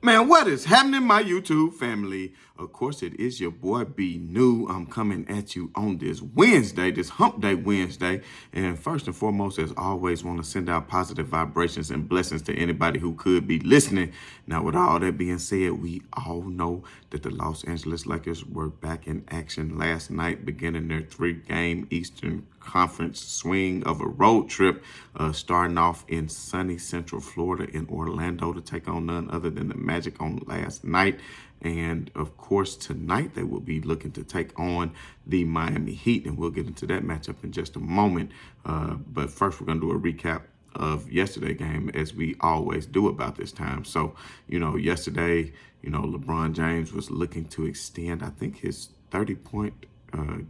Man, what is happening, my YouTube family? Of course, it is your boy B New. I'm coming at you on this Wednesday, this Hump Day Wednesday. And first and foremost, as always, want to send out positive vibrations and blessings to anybody who could be listening. Now, with all that being said, we all know that the Los Angeles Lakers were back in action last night, beginning their 3-game Eastern Conference swing of a road trip, starting off in sunny Central Florida in Orlando to take on none other than the Magic on last night. And of course, tonight they will be looking to take on the Miami Heat, and we'll get into that matchup in just a moment. But first, we're going to do a recap of yesterday's game, as we always do about this time. So, yesterday, LeBron James was looking to extend, I think, his 30-point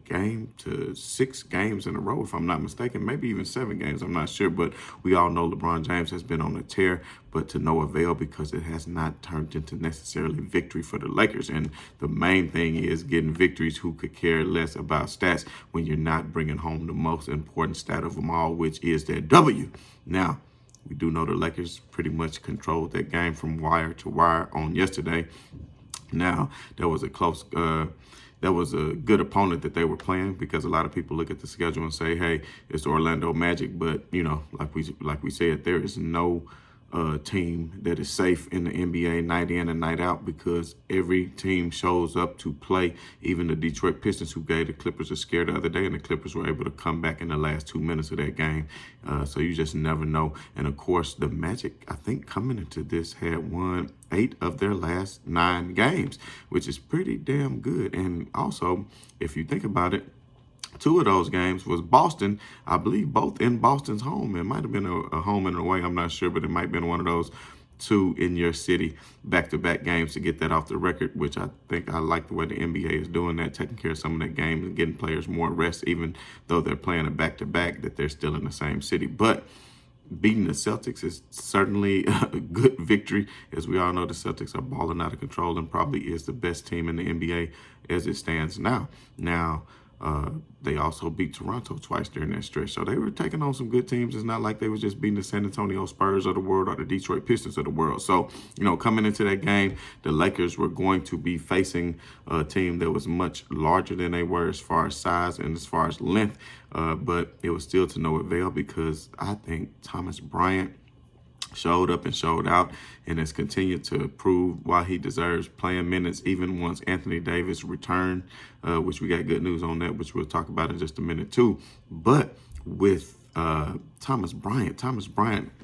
game to 6 games in a row, if I'm not mistaken, maybe even 7 games, I'm not sure. But we all know LeBron James has been on a tear, but to no avail, because it has not turned into necessarily victory for the Lakers. And the main thing is getting victories. Who could care less about stats when you're not bringing home the most important stat of them all, which is that W. Now, we do know the Lakers pretty much controlled that game from wire to wire on yesterday. Now, there was a close that was a good opponent that they were playing, because a lot of people look at the schedule and say, hey, it's the Orlando Magic. But, like we said, there is no team that is safe in the NBA night in and night out, because every team shows up to play. Even the Detroit Pistons, who gave the Clippers a scare the other day, and the Clippers were able to come back in the last 2 minutes of that game. So you just never know. And of course, the Magic, I think, coming into this, had won 8 of their last 9 games, which is pretty damn good. And also, if you think about it, 2 of those games was Boston, I believe, both in Boston's home. It might have been a home and away, I'm not sure, but it might have been one of those 2 in your city back-to-back games to get that off the record, which I think I like the way the NBA is doing that, taking care of some of that games and getting players more rest, even though they're playing a back-to-back, that they're still in the same city. But beating the Celtics is certainly a good victory. As we all know, the Celtics are balling out of control and probably is the best team in the NBA as it stands now. They also beat Toronto twice during that stretch. So they were taking on some good teams. It's not like they were just beating the San Antonio Spurs of the world or the Detroit Pistons of the world. So, coming into that game, the Lakers were going to be facing a team that was much larger than they were as far as size and as far as length. But it was still to no avail, because I think Thomas Bryant showed up and showed out, and has continued to prove why he deserves playing minutes, even once Anthony Davis returned, which we got good news on that, which we'll talk about in just a minute too. But with Thomas Bryant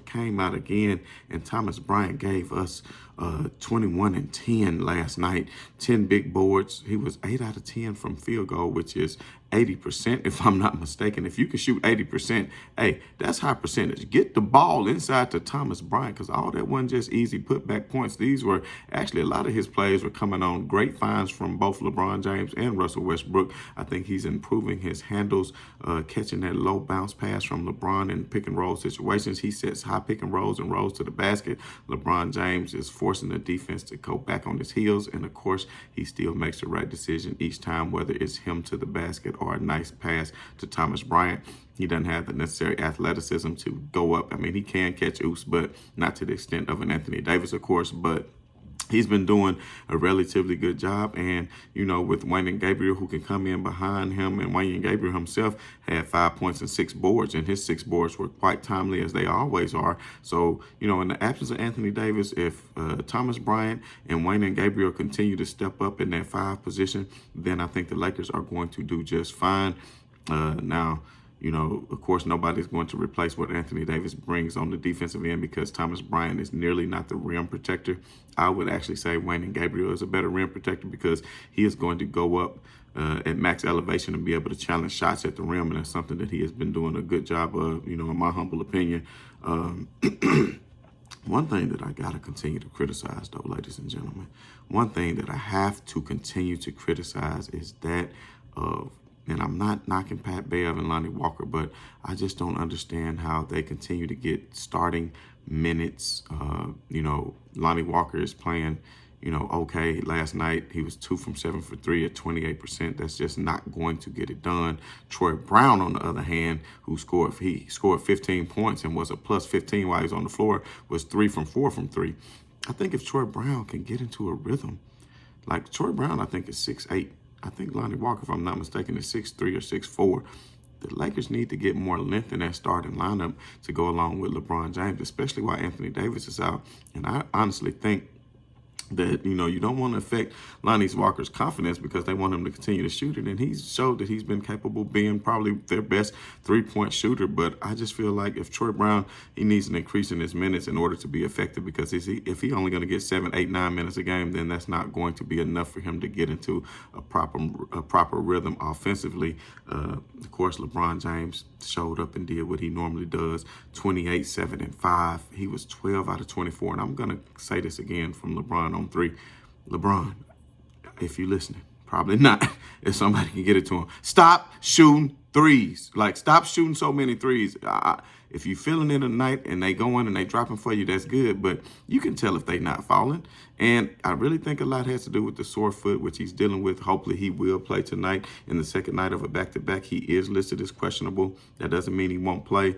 came out again, and Thomas Bryant gave us 21 and 10 last night, 10 big boards. He was 8 out of 10 from field goal, which is 80%, if I'm not mistaken. If you can shoot 80%, hey, that's high percentage. Get the ball inside to Thomas Bryant, because all that wasn't just easy putback points. These were actually, a lot of his plays were coming on great finds from both LeBron James and Russell Westbrook. I think he's improving his handles, catching that low bounce pass from LeBron in pick and roll situations. He sets high pick and rolls to the basket. LeBron James is forcing the defense to go back on his heels. And of course, he still makes the right decision each time, whether it's him to the basket or a nice pass to Thomas Bryant. He doesn't have the necessary athleticism to go up. I mean, he can catch oops, but not to the extent of an Anthony Davis, of course. But he's been doing a relatively good job. And, with Wayne and Gabriel, who can come in behind him, and Wayne and Gabriel himself had 5 points and 6 boards, and his 6 boards were quite timely, as they always are. So, in the absence of Anthony Davis, if Thomas Bryant and Wayne and Gabriel continue to step up in that 5 position, then I think the Lakers are going to do just fine. Now, of course, nobody's going to replace what Anthony Davis brings on the defensive end, because Thomas Bryant is nearly not the rim protector. I would actually say Wayne and Gabriel is a better rim protector, because he is going to go up at max elevation and be able to challenge shots at the rim. And that's something that he has been doing a good job of, in my humble opinion. One thing that I got to continue to criticize, though, ladies and gentlemen, one thing that I have to continue to criticize is that of, and I'm not knocking Pat Bev and Lonnie Walker, but I just don't understand how they continue to get starting minutes. Lonnie Walker is playing, okay. Last night, he was 2 from 7 for 3 at 28%. That's just not going to get it done. Troy Brown, on the other hand, who scored 15 points and was a plus 15 while he was on the floor, was 3 from 4 from 3. I think if Troy Brown can get into a rhythm, like Troy Brown, I think is 6'8". I think Lonnie Walker, if I'm not mistaken, is 6'3" or 6'4". The Lakers need to get more length in that starting lineup to go along with LeBron James, especially while Anthony Davis is out. And I honestly think that, you don't want to affect Lonnie Walker's confidence because they want him to continue to shoot it. And he's showed that he's been capable of being probably their best three-point shooter. But I just feel like if Troy Brown, he needs an increase in his minutes in order to be effective, because if he only going to get 7, 8, 9 minutes a game, then that's not going to be enough for him to get into a proper rhythm offensively. Of course, LeBron James showed up and did what he normally does, 28, 7, and 5. He was 12 out of 24. And I'm going to say this again from LeBron on 3. LeBron, if you're listening, probably not. If somebody can get it to him, stop shooting threes. Like, stop shooting so many threes. If you're feeling it tonight and they going and they dropping for you, that's good. But you can tell if they not falling. And I really think a lot has to do with the sore foot, which he's dealing with. Hopefully he will play tonight in the second night of a back-to-back. He is listed as questionable. That doesn't mean he won't play.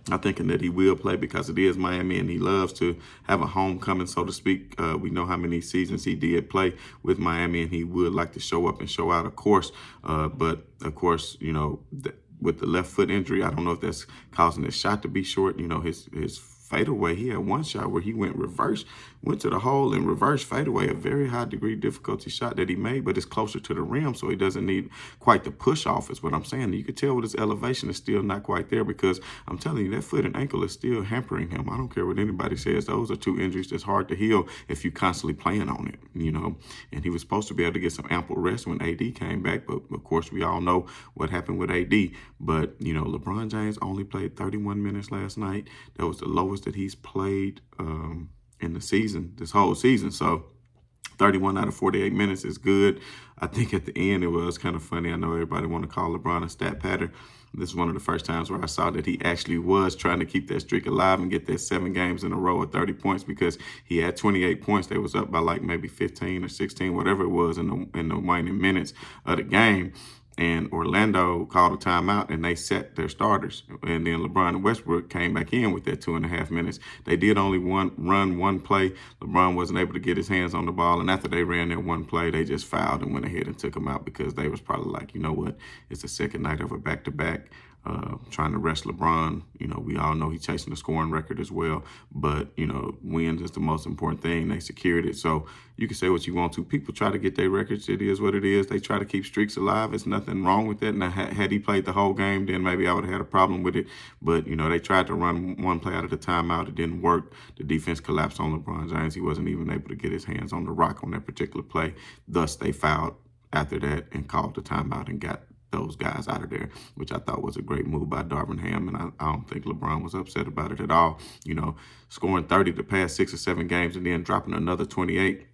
I'm thinking that he will play because it is Miami and he loves to have a homecoming, so to speak. We know how many seasons he did play with Miami, and he would like to show up and show out, of course. But, of course, with the left foot injury, I don't know if that's causing his shot to be short. His fadeaway, he had one shot where he went to the hole and reverse fadeaway, a very high degree difficulty shot that he made, but it's closer to the rim, so he doesn't need quite the push off is what I'm saying. You could tell with his elevation is still not quite there, because I'm telling you, that foot and ankle is still hampering him. I don't care what anybody says. Those are two injuries that's hard to heal if you constantly playing on it, and he was supposed to be able to get some ample rest when AD came back, but of course we all know what happened with AD. But, LeBron James only played 31 minutes last night. That was the lowest that he's played in the season, this whole season. So 31 out of 48 minutes is good. I think at the end it was kind of funny. I know everybody want to call LeBron a stat pattern. This is one of the first times where I saw that he actually was trying to keep that streak alive and get that 7 games in a row of 30 points, because he had 28 points. They was up by like maybe 15 or 16, whatever it was in the waning minutes of the game. And Orlando called a timeout and they set their starters. And then LeBron and Westbrook came back in with that 2.5 minutes. They did only run one play. LeBron wasn't able to get his hands on the ball. And after they ran that one play, they just fouled and went ahead and took him out, because they was probably like, you know what, it's the second night of a back-to-back. Trying to rest LeBron. We all know he's chasing the scoring record as well. But, wins is the most important thing. They secured it. So you can say what you want to. People try to get their records. It is what it is. They try to keep streaks alive. There's nothing wrong with that. Now, had he played the whole game, then maybe I would have had a problem with it. But, they tried to run one play out of the timeout. It didn't work. The defense collapsed on LeBron James. He wasn't even able to get his hands on the rock on that particular play. Thus, they fouled after that and called the timeout and got those guys out of there, which I thought was a great move by Darvin Ham, and I don't think LeBron was upset about it at all. Scoring 30 the past 6 or 7 games and then dropping another 28.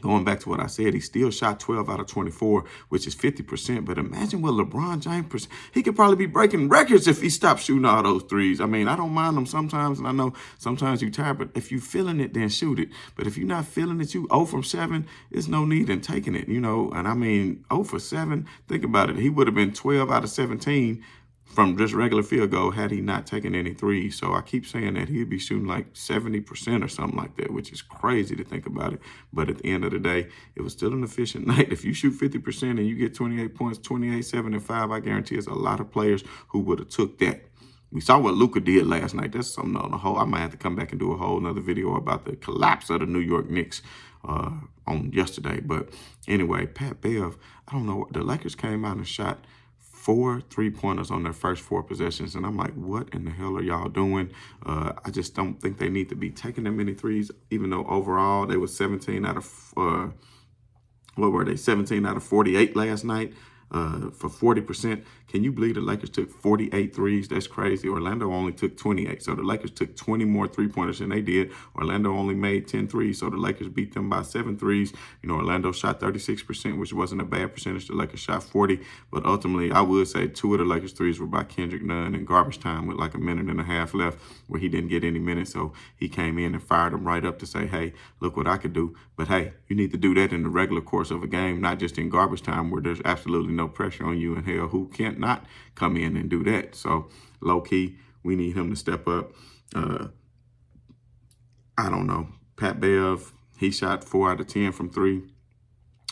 Going back to what I said, he still shot 12 out of 24, which is 50%. But imagine what LeBron James, he could probably be breaking records if he stopped shooting all those threes. I mean, I don't mind them sometimes, and I know sometimes you're tired, but if you're feeling it, then shoot it. But if you're not feeling it, you 0 from 7, there's no need in taking it, And I mean, 0 for 7, think about it. He would have been 12 out of 17 from just regular field goal had he not taken any threes. So I keep saying that he'd be shooting like 70% or something like that, which is crazy to think about it. But at the end of the day, it was still an efficient night. If you shoot 50% and you get 28 points, 28, 7, and 5, I guarantee there's a lot of players who would have took that. We saw what Luka did last night. That's something on the whole. I might have to come back and do a whole nother video about the collapse of the New York Knicks on yesterday. But anyway, Pat Bev, I don't know. The Lakers came out and shot 4 3-pointers on their first 4 possessions. And I'm like, what in the hell are y'all doing? I just don't think they need to be taking that many threes, even though overall they were 17 out of, 17 out of 48 last night. For 40%. Can you believe the Lakers took 48 threes? That's crazy. Orlando only took 28. So the Lakers took 20 more 3-pointers than they did. Orlando only made 10 threes. So the Lakers beat them by 7 threes. Orlando shot 36%, which wasn't a bad percentage. The Lakers shot 40. But ultimately, I would say 2 of the Lakers threes were by Kendrick Nunn in garbage time with like a minute and a half left, where he didn't get any minutes. So he came in and fired them right up to say, hey, look what I could do. But hey, you need to do that in the regular course of a game, not just in garbage time where there's absolutely no pressure on you, and hell, who can't not come in and do that? So low key, we need him to step up. I don't know. Pat Bev, he shot 4 out of 10 from three.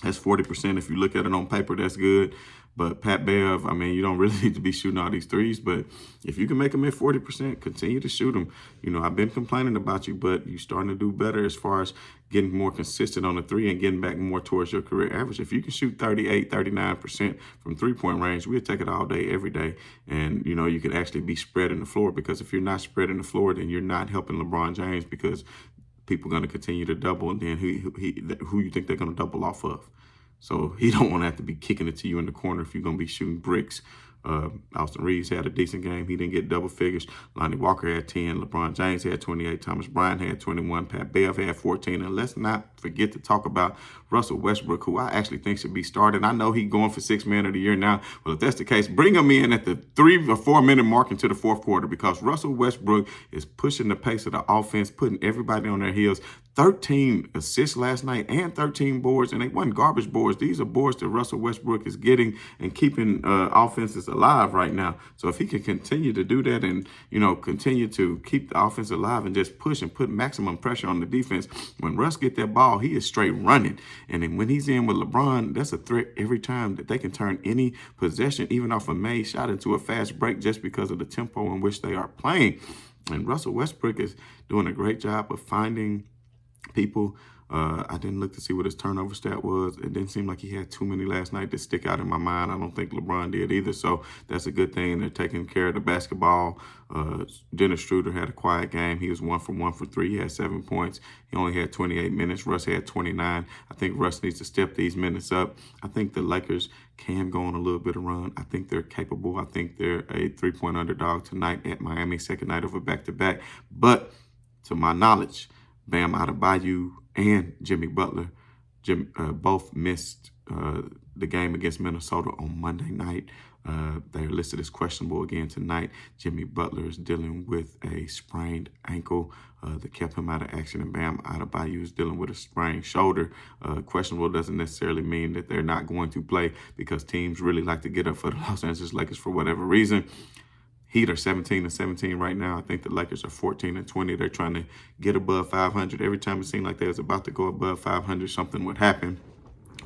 That's 40%. If you look at it on paper, that's good. But Pat Bev, I mean, you don't really need to be shooting all these threes. But if you can make them at 40%, continue to shoot them. You know, I've been complaining about you, but you're starting to do better as far as getting more consistent on the three and getting back more towards your career average. If you can shoot 38, 39% from three-point range, we'll take it all day, every day. And, you know, you can actually be spreading the floor, because if you're not spreading the floor, then you're not helping LeBron James, because people are going to continue to double, and then who you think they're going to double off of? So he don't want to have to be kicking it to you in the corner if you're going to be shooting bricks. Austin Reeves had a decent game. He didn't get double figures. Lonnie Walker had 10. LeBron James had 28. Thomas Bryant had 21. Pat Bev had 14. And let's not forget to talk about Russell Westbrook, who I actually think should be started. I know he's going for 6th man of the year now. Well, if that's the case, bring him in at the 3 or 4 minute mark into the fourth quarter, because Russell Westbrook is pushing the pace of the offense, putting everybody on their heels. 13 assists last night and 13 boards, and they weren't garbage boards. These are boards that Russell Westbrook is getting and keeping offenses alive right now. So if he can continue to do that and, you know, continue to keep the offense alive and just push and put maximum pressure on the defense, when Russ get that ball, he is straight running. And then when he's in with LeBron, that's a threat every time that they can turn any possession, even off a made shot, into a fast break just because of the tempo in which they are playing. And Russell Westbrook is doing a great job of finding people. I didn't look to see what his turnover stat was. It didn't seem like he had too many last night that stick out in my mind. I don't think LeBron did either, so that's a good thing. They're taking care of the basketball. Dennis Schroeder had a quiet game. He was 1 for 1 for 3. He had 7 points. He only had 28 minutes. Russ had 29. I think Russ needs to step these minutes up. I think the Lakers can go on a little bit of run. I think they're capable. I think they're a 3-point underdog tonight at Miami, second night of a back-to-back. But to my knowledge, Bam Adebayo and Jimmy Butler both missed the game against Minnesota on Monday night. They're listed as questionable again tonight. Jimmy Butler is dealing with a sprained ankle that kept him out of action, and Bam Adebayo is dealing with a sprained shoulder. Questionable doesn't necessarily mean that they're not going to play, because teams really like to get up for the Los Angeles Lakers for whatever reason. Heat are 17-17 right now. I think the Lakers are 14-20. They're trying to get above 500. Every time it seemed like they was about to go above 500, something would happen.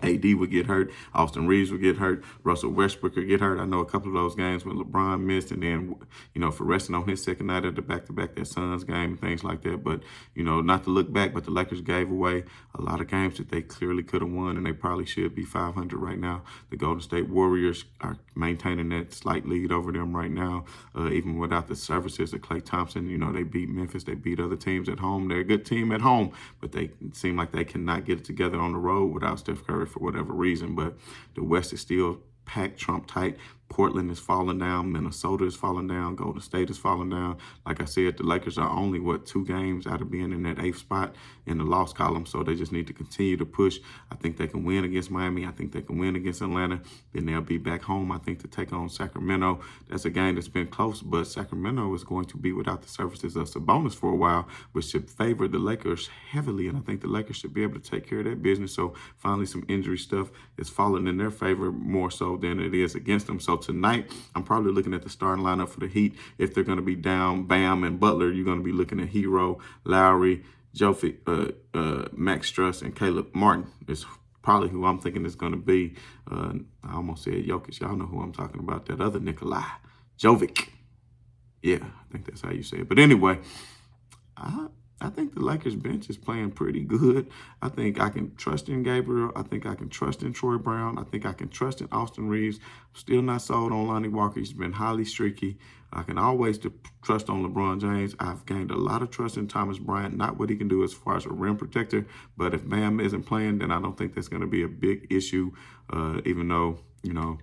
AD would get hurt. Austin Reeves would get hurt. Russell Westbrook would get hurt. I know a couple of those games when LeBron missed, and then, you know, for resting on his second night of the back-to-back, that Suns game and things like that. But, you know, not to look back, but the Lakers gave away a lot of games that they clearly could have won, and they probably should be 500 right now. The Golden State Warriors are maintaining that slight lead over them right now, even without the services of Klay Thompson. You know, they beat Memphis. They beat other teams at home. They're a good team at home, but they seem like they cannot get it together on the road without Steph Curry for whatever reason. But the West is still packed, Trump tight. Portland is falling down. Minnesota is falling down. Golden State is falling down. Like I said, the Lakers are only, 2 games out of being in that 8th spot in the loss column. So they just need to continue to push. I think they can win against Miami. I think they can win against Atlanta. Then they'll be back home, I think, to take on Sacramento. That's a game that's been close, but Sacramento is going to be without the services of Sabonis for a while, which should favor the Lakers heavily. And I think the Lakers should be able to take care of that business. So finally, some injury stuff is falling in their favor more so than it is against them. So tonight, I'm probably looking at the starting lineup for the Heat. If they're going to be down Bam and Butler, you're going to be looking at Hero, Lowry, Jovic, Max Struss, and Caleb Martin. It's probably who I'm thinking is going to be. I almost said Jokic. Y'all know who I'm talking about. That other Nikolai. Jovic. Yeah, I think that's how you say it. But anyway, I think the Lakers bench is playing pretty good. I think I can trust in Gabriel. I think I can trust in Troy Brown. I think I can trust in Austin Reeves. Still not sold on Lonnie Walker. He's been highly streaky. I can always trust on LeBron James. I've gained a lot of trust in Thomas Bryant, not what he can do as far as a rim protector. But if Bam isn't playing, then I don't think that's going to be a big issue, even though, you know,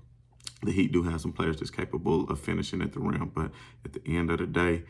the Heat do have some players that's capable of finishing at the rim. But at the end of the day,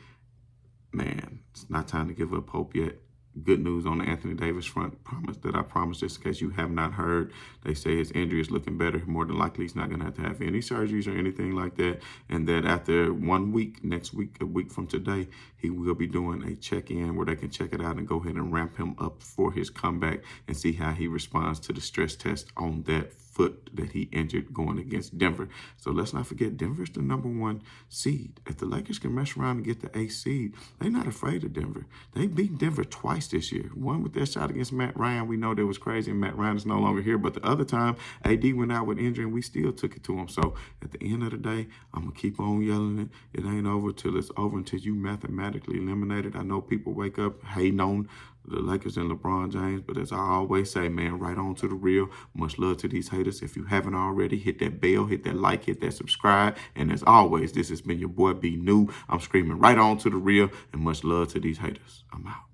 man, it's not time to give up hope yet. Good news on the Anthony Davis front. I promised, just in case you have not heard. They say his injury is looking better. More than likely, he's not going to have any surgeries or anything like that. And that after 1 week, next week, a week from today, he will be doing a check-in where they can check it out and go ahead and ramp him up for his comeback and see how he responds to the stress test on that foot that he injured going against Denver. So let's not forget, Denver's the #1 seed. If the Lakers can mess around and get the 8th seed, they're not afraid of Denver. They beat Denver twice twice this year. One with that shot against Matt Ryan. We know that was crazy, and Matt Ryan is no longer here. But the other time, AD went out with injury, and we still took it to him. So at the end of the day, I'm going to keep on yelling it. It ain't over till it's over, until you mathematically eliminate it. I know people wake up hating on the Lakers and LeBron James, but as I always say, man, right on to the real. Much love to these haters. If you haven't already, hit that bell, hit that like, hit that subscribe. And as always, this has been your boy B New. I'm screaming right on to the real, and much love to these haters. I'm out.